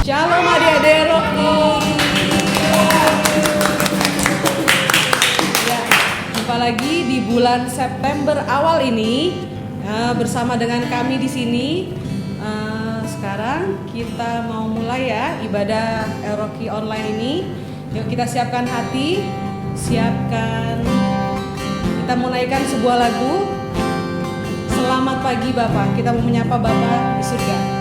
Shalom adik-adik Rocky. Ya, jumpa lagi di bulan September awal ini bersama dengan kami di sini. Sekarang kita mau mulai ya ibadah Rocky online ini. Yuk kita siapkan hati, siapkan. Kita mau naikkan sebuah lagu. Selamat pagi Bapak. Kita mau menyapa Bapak di surga.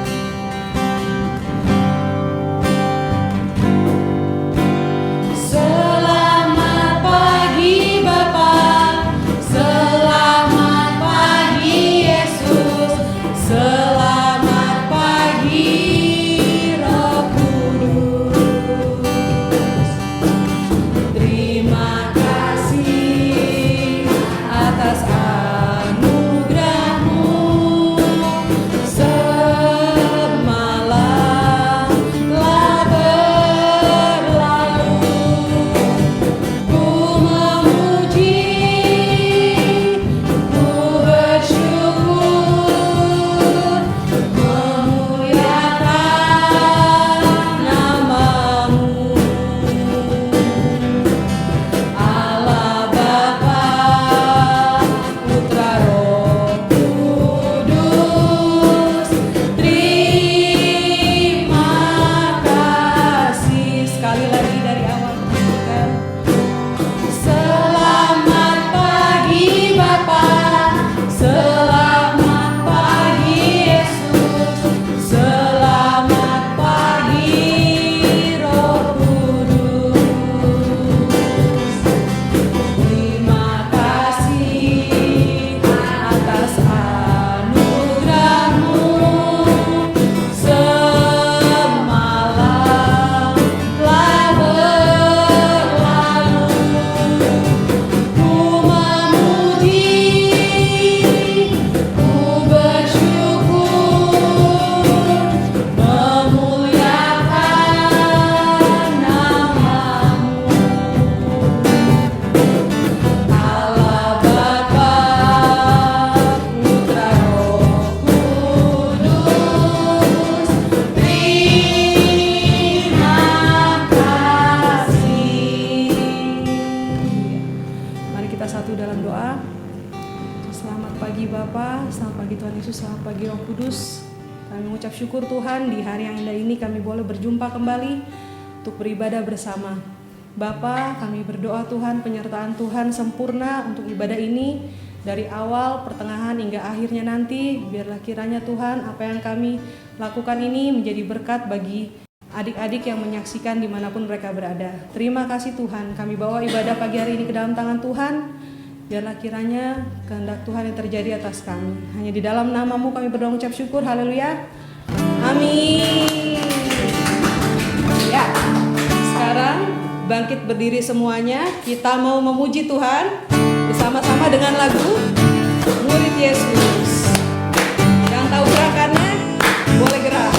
Syukur Tuhan di hari yang indah ini kami boleh berjumpa kembali untuk beribadah bersama. Bapa, kami berdoa Tuhan penyertaan Tuhan sempurna untuk ibadah ini dari awal, pertengahan hingga akhirnya nanti. Biarlah kiranya Tuhan apa yang kami lakukan ini menjadi berkat bagi adik-adik yang menyaksikan dimanapun mereka berada. Terima kasih Tuhan, kami bawa ibadah pagi hari ini ke dalam tangan Tuhan. Biarlah kiranya kehendak Tuhan yang terjadi atas kami. Hanya di dalam nama-Mu kami berdoa mengucap syukur. Haleluya. Amin. Ya, sekarang bangkit berdiri semuanya. Kita mau memuji Tuhan bersama-sama dengan lagu Murid Yesus. Yang tahu gerakannya boleh gerak.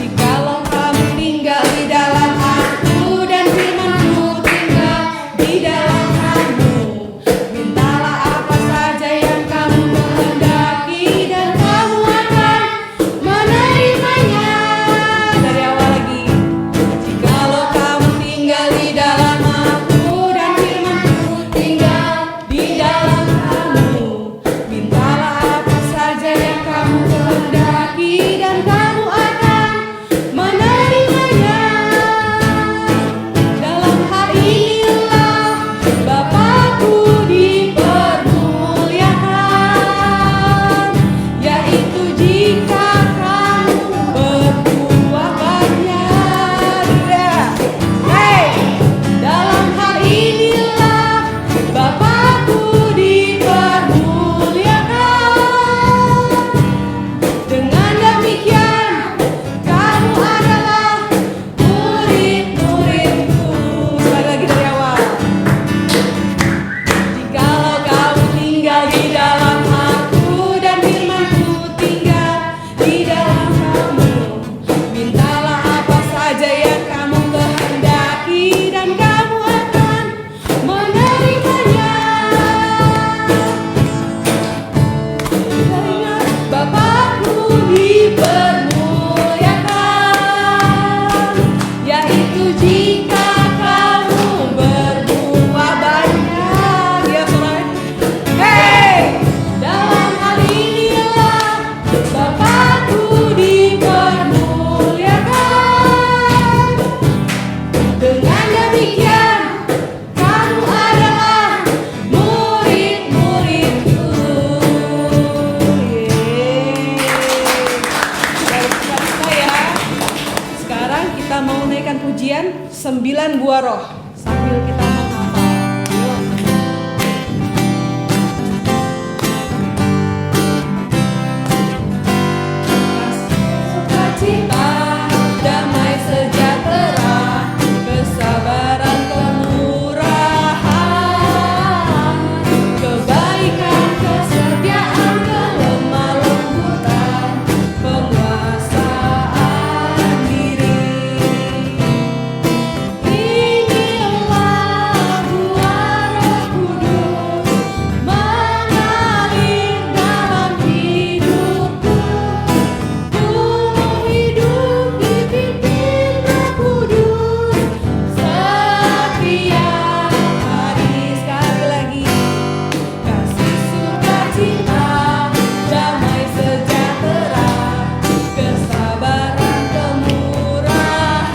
Jikalau kamu tinggal di dalam Aku dan firman-Ku tinggal di dalam kamu, mintalah apa saja yang kamu kehendaki dan kamu akan menerimanya. Dari awal lagi. Jikalau kamu tinggal di dalam Aku dan firman-Ku tinggal 9 buah roh sambil kita menghafal. Yuk. Sukacita, damai sejahtera, kesabaran, kemurahan, kebaikan, kesetiaan, kelemah lembutan, penguasaan diri. Inilah buah Roh Kudus mengalir dalam hidupku. Ku mau hidup dipimpin Roh Kudus setiap hari. Sekali lagi, kasih sukacita, damai sejahtera, kesabaran, kemurahan,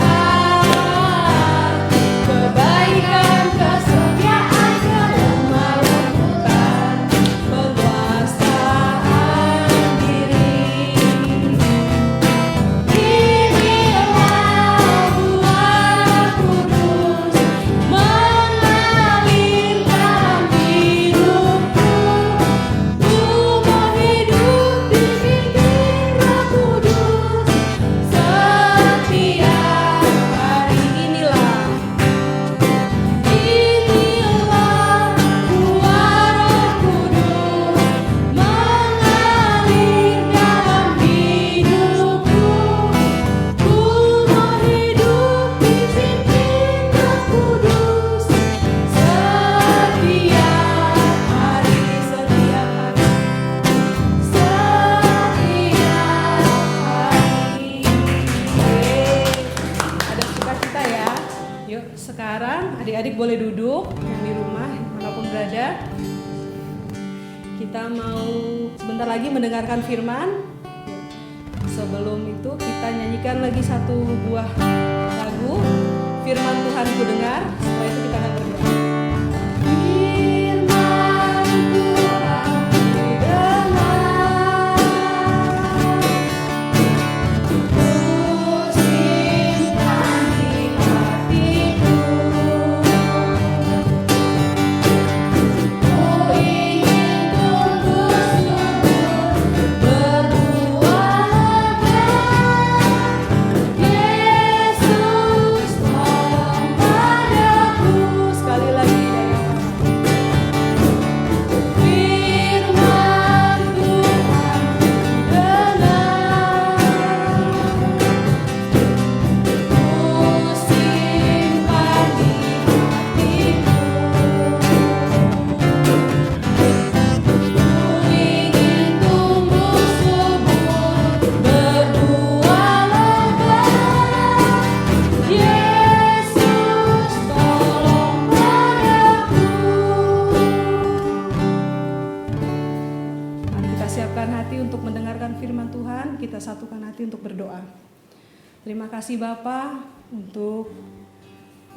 kebaikan, kesetiaan, kelemah lembutan, penguasaan diri. Inilah buah Kudus mengalir dalam hidupku. Ku mau hidup dipimpin Roh Kudus setiap hari. Inilah buah Roh Kudus mengalir dalam hidupku. Ku mau hidup dipimpin Roh Kudus setiap hari, setiap hari, Ada sukacita ya. Yuk, sekarang adik-adik boleh duduk yang di rumah manapun berada. Kita mau sebentar lagi mendengarkan firman. Sebelum itu kita nyanyikan lagi satu buah lagu, Firman Tuhan ku dengar. Setelah itu kita akan berdoa. Firman Tuhan ku dengar, ku simpan di hatiku. Ku ingin tumbuh subur, berbuah lebat. Yesus tolong padaku. Sekali lagi ya. Firman Tuhan ku dengar, ku simpan di hatiku. Ku ingin tumbuh subur, berbuah lebat. Yesus tolong padaku. Mari kita siapkan hati untuk mendengarkan firman Tuhan. Kita satukan hati untuk berdoa. Terima kasih Bapa untuk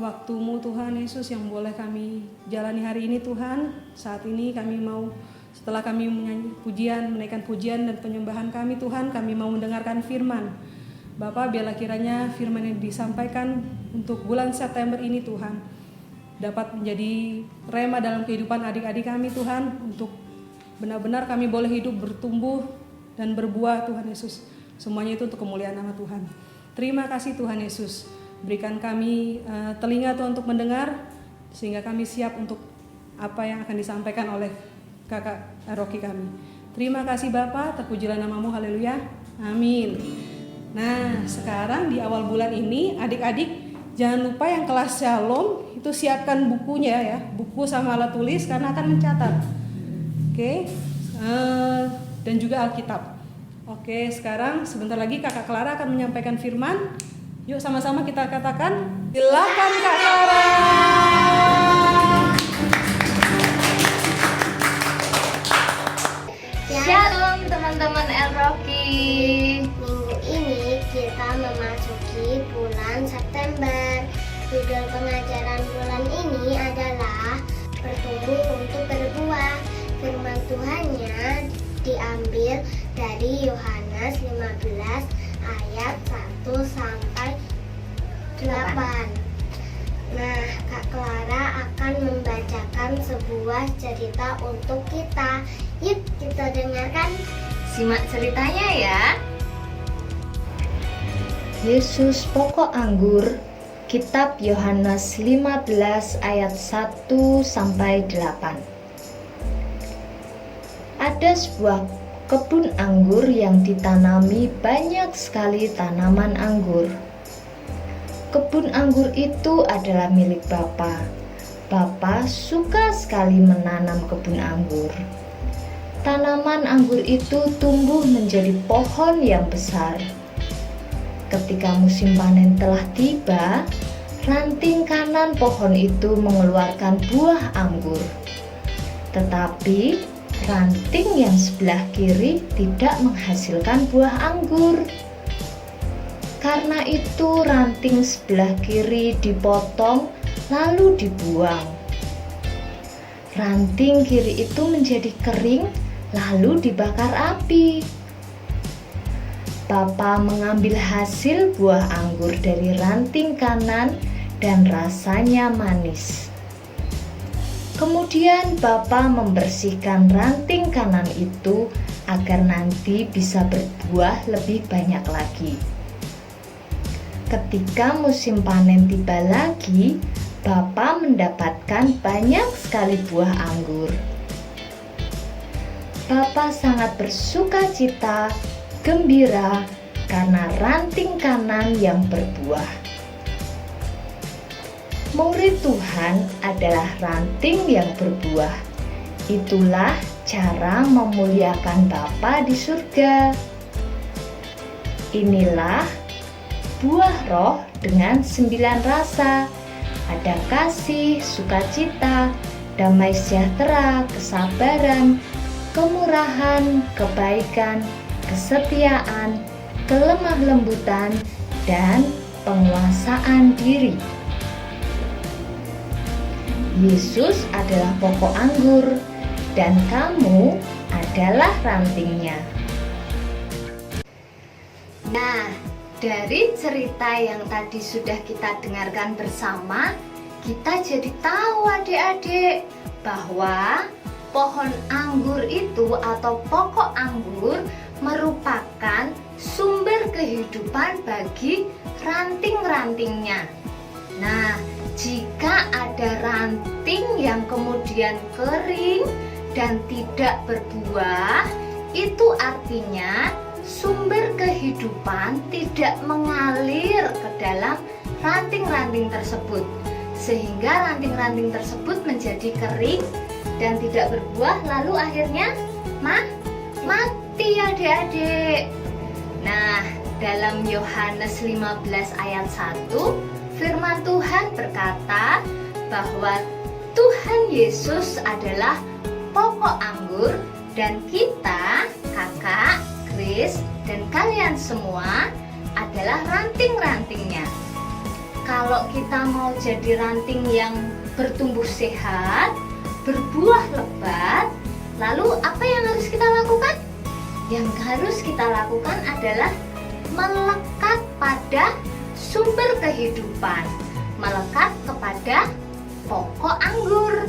waktu-Mu Tuhan Yesus yang boleh kami jalani hari ini Tuhan. Saat ini kami mau, setelah kami menyanyi pujian, menaikkan pujian dan penyembahan kami Tuhan, kami mau mendengarkan firman. Bapak, biarlah kiranya firman yang disampaikan untuk bulan September ini Tuhan dapat menjadi rema dalam kehidupan adik-adik kami Tuhan, untuk benar-benar kami boleh hidup bertumbuh dan berbuah Tuhan Yesus. Semuanya itu untuk kemuliaan nama Tuhan. Terima kasih Tuhan Yesus. Berikan kami telinga Tuhan untuk mendengar, sehingga kami siap untuk apa yang akan disampaikan oleh kakak Rocky kami. Terima kasih Bapa, terpujilah namamu, haleluya, amin. Nah, sekarang di awal bulan ini adik-adik jangan lupa yang kelas Shalom itu siapkan bukunya ya, buku sama alat tulis karena akan mencatat. Oke, dan juga Alkitab. Oke, sekarang sebentar lagi kakak Clara akan menyampaikan firman. Yuk sama-sama kita katakan, silakan Kak Clara. Shalom teman-teman El Rocky. Minggu ini kita memasuki bulan September. Judul pengajaran bulan ini adalah bertumbuh untuk berbuah. Firman Tuhannya diambil dari Yohanes 15 ayat 1 sampai 8. Nah, Kak Clara akan membacakan sebuah cerita untuk kita. Yuk, kita dengarkan. Simak ceritanya ya. Yesus pokok anggur. Kitab Yohanes 15 ayat 1 sampai 8. Ada sebuah kebun anggur yang ditanami banyak sekali tanaman anggur. Kebun anggur itu adalah milik Bapa. Bapa suka sekali menanam kebun anggur. Tanaman anggur itu tumbuh menjadi pohon yang besar. Ketika musim panen telah tiba, ranting kanan pohon itu mengeluarkan buah anggur. Tetapi ranting yang sebelah kiri tidak menghasilkan buah anggur. Karena itu ranting sebelah kiri dipotong lalu dibuang. Ranting kiri itu menjadi kering lalu dibakar api. Bapa mengambil hasil buah anggur dari ranting kanan dan rasanya manis. Kemudian Bapa membersihkan ranting kanan itu agar nanti bisa berbuah lebih banyak lagi. Ketika musim panen tiba lagi, Bapa mendapatkan banyak sekali buah anggur. Bapa sangat bersukacita, gembira karena ranting kanan yang berbuah. Murid Tuhan adalah ranting yang berbuah. Itulah cara memuliakan Bapa di surga. Inilah buah roh dengan 9 rasa. Ada kasih, sukacita, damai sejahtera, kesabaran, kemurahan, kebaikan, kesetiaan, kelemah lembutan, dan penguasaan diri. Yesus adalah pokok anggur dan kamu adalah rantingnya. Nah, dari cerita yang tadi sudah kita dengarkan bersama, kita jadi tahu adik-adik bahwa pohon anggur itu atau pokok anggur merupakan sumber kehidupan bagi ranting-rantingnya. Nah, jika ada ranting yang kemudian kering dan tidak berbuah, itu artinya sumber kehidupan tidak mengalir ke dalam ranting-ranting tersebut, sehingga ranting-ranting tersebut menjadi kering dan tidak berbuah, lalu akhirnya mati adik-adik. Nah, dalam Yohanes 15 ayat 1, firman Tuhan berkata bahwa Tuhan Yesus adalah pokok anggur dan kita, kakak, Kris, dan kalian semua adalah ranting-rantingnya. Kalau kita mau jadi ranting yang bertumbuh sehat, berbuah lebat, lalu apa yang harus kita lakukan? Yang harus kita lakukan adalah melekat pada sumber kehidupan, melekat kepada pokok anggur.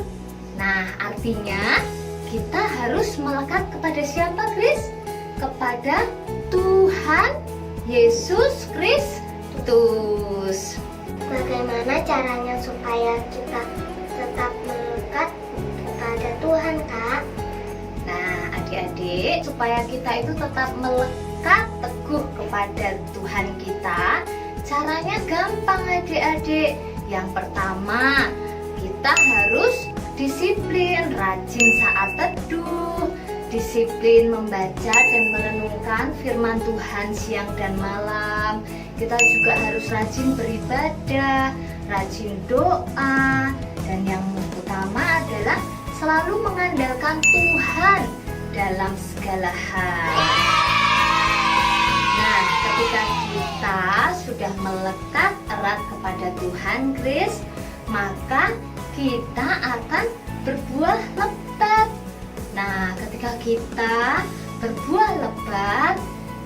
Nah, artinya kita harus melekat kepada siapa, Kris? Kepada Tuhan Yesus Kristus. Bagaimana caranya supaya kita tetap melekat kepada Tuhan, Kak? Nah, adik-adik, supaya kita itu tetap melekat teguh kepada Tuhan kita, caranya gampang adik-adik. Yang pertama, kita harus disiplin, rajin saat teduh, disiplin membaca dan merenungkan firman Tuhan siang dan malam. Kita juga harus rajin beribadah, rajin doa, dan yang utama adalah selalu mengandalkan Tuhan dalam segala hal. Nah, ketika kita sudah melekat erat kepada Tuhan, Kris, maka kita akan berbuah lebat. Nah, ketika kita berbuah lebat,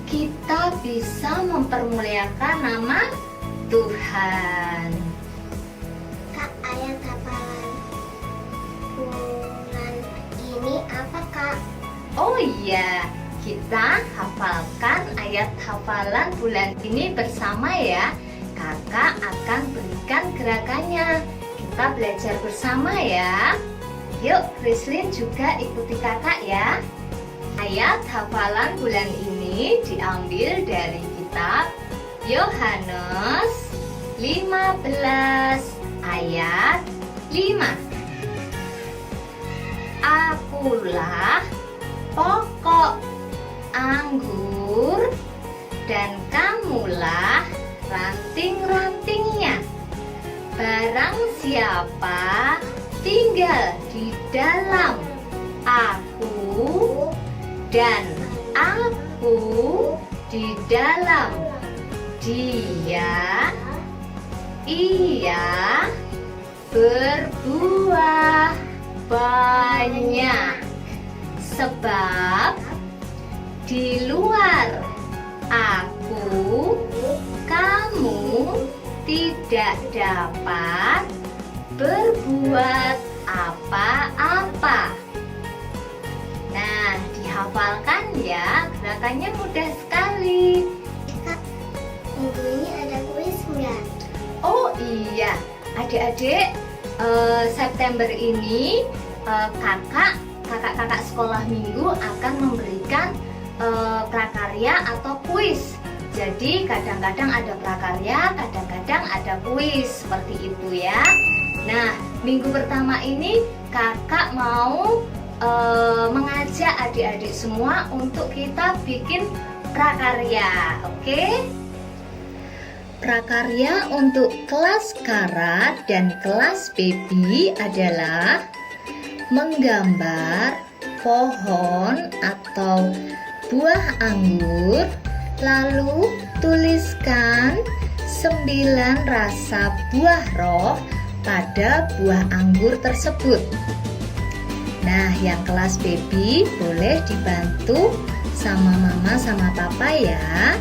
kita bisa mempermuliakan nama Tuhan. ini apa, Kak? Oh iya, kita hafalkan ayat hafalan bulan ini bersama ya. Kakak akan berikan gerakannya. Kita belajar bersama ya. Yuk, Krislin juga ikuti kakak ya. Ayat hafalan bulan ini diambil dari kitab Yohanes 15 ayat 5. Akulah pokok anggur dan kamulah ranting-rantingnya. Barang siapa tinggal di dalam aku dan aku di dalam dia, ia berbuah banyak. Sebab di luar aku kamu tidak dapat berbuat apa-apa. Nah, dihafalkan ya, gerakannya mudah sekali. Kak, minggu ini ada kuis nggak? Oh iya, adik-adik, September ini kakak-kakak sekolah minggu akan memberikan prakarya atau kuis. Jadi kadang-kadang ada prakarya, kadang-kadang ada kuis, seperti itu ya. Nah, minggu pertama ini kakak mau mengajak adik-adik semua untuk kita bikin prakarya, oke? Prakarya untuk kelas Kara dan kelas Baby adalah menggambar pohon atau buah anggur, lalu tuliskan 9 rasa buah roh pada buah anggur tersebut. Nah, yang kelas Baby boleh dibantu sama mama sama papa ya.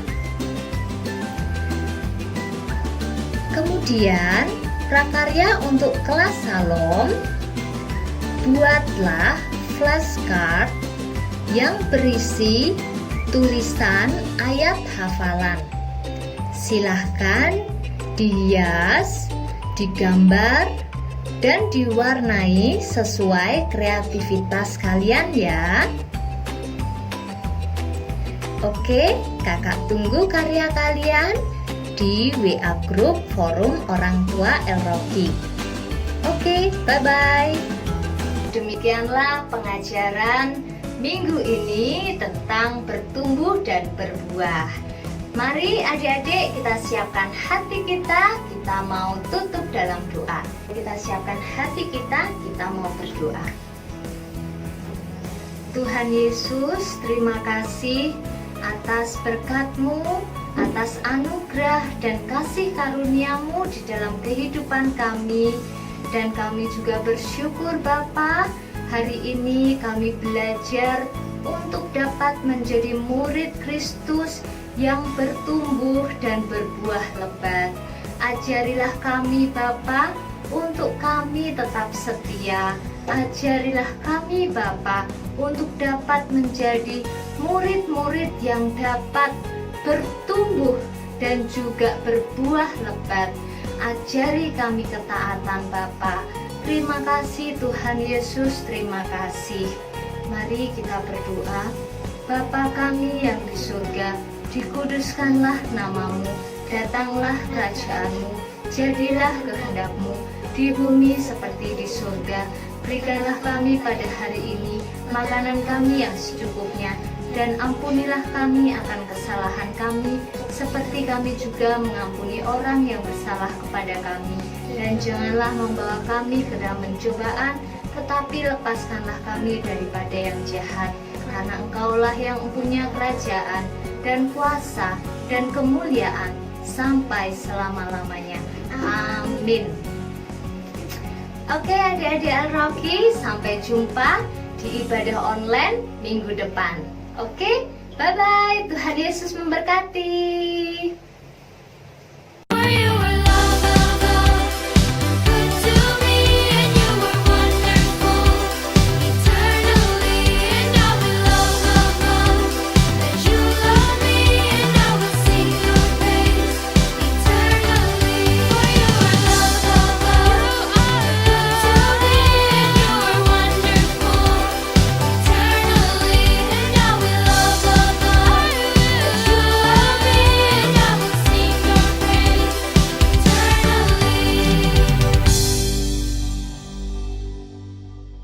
Kemudian prakarya untuk kelas Salom, buatlah flashcard yang berisi tulisan ayat hafalan. Silahkan dihias, digambar, dan diwarnai sesuai kreativitas kalian ya. Oke, kakak tunggu karya kalian di WA Group Forum Orang Tua El-Roki. Oke, bye-bye. Demikianlah pengajaran minggu ini tentang bertumbuh dan berbuah. Mari adik-adik kita siapkan hati kita mau tutup dalam doa. Kita siapkan hati kita mau berdoa. Tuhan Yesus, terima kasih atas berkat-Mu, atas anugerah dan kasih karunia-Mu di dalam kehidupan kami. Dan kami juga bersyukur Bapa, hari ini kami belajar untuk dapat menjadi murid Kristus yang bertumbuh dan berbuah lebat. Ajarilah kami Bapa, untuk kami tetap setia. Ajarilah kami Bapa, untuk dapat menjadi murid-murid yang dapat bertumbuh dan juga berbuah lebat. Ajari kami ketaatan Bapa. Terima kasih Tuhan Yesus, terima kasih. Mari kita berdoa. Bapa kami yang di surga, dikuduskanlah nama-Mu, datanglah kerajaan-Mu, jadilah kehendak-Mu di bumi seperti di surga. Berikanlah kami pada hari ini makanan kami yang secukupnya, dan ampunilah kami akan kesalahan kami, seperti kami juga mengampuni orang yang bersalah kepada kami. Dan janganlah membawa kami ke dalam pencobaan, tetapi lepaskanlah kami daripada yang jahat. Karena Engkaulah yang mempunyai kerajaan dan kuasa dan kemuliaan sampai selama-lamanya. Amin. Oke adik-adik El-Roki, sampai jumpa di ibadah online minggu depan. Oke, bye-bye. Tuhan Yesus memberkati.